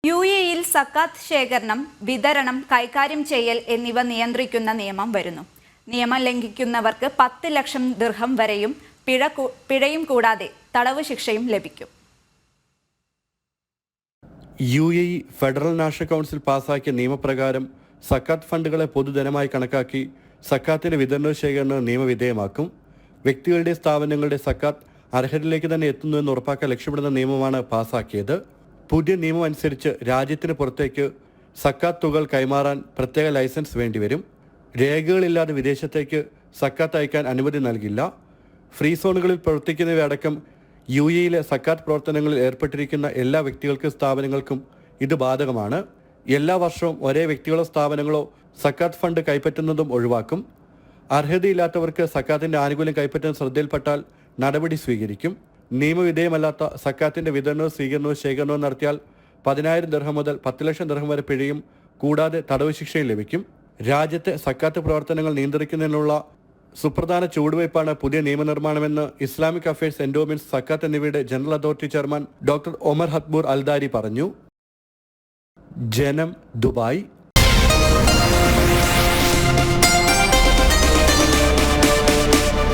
യുഎഇയിൽ സക്കാത്ത് ശേഖരണം, വിതരണം, കൈകാര്യം ചെയ്യൽ എന്നിവ നിയന്ത്രിക്കുന്ന നിയമം വരുന്നു. നിയമം ലംഘിക്കുന്നവർക്ക് 10 ലക്ഷം ദിർഹം വരെയും പിഴയും കൂടാതെ തടവ് ശിക്ഷയും ലഭിക്കും. യുഎഇ ഫെഡറൽ നാഷണൽ കൗൺസിൽ പാസാക്കിയ നിയമപ്രകാരം സക്കാത്ത് ഫണ്ടുകളെ പൊതുധനമായി കണക്കാക്കി സക്കാത്തിന്റെ വിതരണവും ശേഖരണവും നിയമവിധേയമാക്കും. വ്യക്തികളുടെ സ്ഥാപനങ്ങളുടെ സക്കാത്ത് അർഹരിലേക്ക് തന്നെ എത്തുന്നുവെന്ന് ഉറപ്പാക്കാൻ ലക്ഷ്യമിടുന്ന നിയമമാണ് പാസാക്കിയത്. പുതിയ നിയമം അനുസരിച്ച് രാജ്യത്തിന് പുറത്തേക്ക് സക്കാത്ത് തുകകൾ കൈമാറാൻ പ്രത്യേക ലൈസൻസ് വേണ്ടിവരും. രേഖകളില്ലാതെ വിദേശത്തേക്ക് സക്കാത്ത് അയക്കാൻ അനുമതി നൽകില്ല. ഫ്രീ സോണുകളിൽ പ്രവർത്തിക്കുന്നവയടക്കം യുഎഇയിലെ സക്കാത്ത് പ്രവർത്തനങ്ങളിൽ ഏർപ്പെട്ടിരിക്കുന്ന എല്ലാ വ്യക്തികൾക്കും സ്ഥാപനങ്ങൾക്കും ഇത് ബാധകമാണ്. എല്ലാ വർഷവും ഒരേ വ്യക്തികളോ സ്ഥാപനങ്ങളോ സക്കാത്ത് ഫണ്ട് കൈപ്പറ്റുന്നതും ഒഴിവാക്കും. അർഹതയില്ലാത്തവർക്ക് സക്കാത്തിന്റെ ആനുകൂല്യം കൈപ്പറ്റുന്ന ശ്രദ്ധയിൽപ്പെട്ടാൽ നടപടി സ്വീകരിക്കും. നിയമവിധേയമല്ലാത്ത സക്കാത്തിന്റെ വിതരണവും സ്വീകരണവും ശേഖരണവും നടത്തിയാൽ 10,000 ദിർഹം മുതൽ 10 ലക്ഷം ദിർഹം വരെ പിഴയും കൂടാതെ തടവ് ശിക്ഷയും ലഭിക്കും. രാജ്യത്തെ സക്കാത്ത് പ്രവർത്തനങ്ങൾ നിയന്ത്രിക്കുന്നതിനുള്ള സുപ്രധാന ചുവടുവയ്പ്പാണ് പുതിയ നിയമനിർമ്മാണമെന്ന് ഇസ്ലാമിക് അഫയേഴ്സ്, എൻഡോമെന്റ്സ്, സക്കാത്ത് എന്നിവയുടെ general authority chairman doctor Omar ഹത്ബൂർ അൽദാരി പറഞ്ഞു. ജനം, ദുബായ്.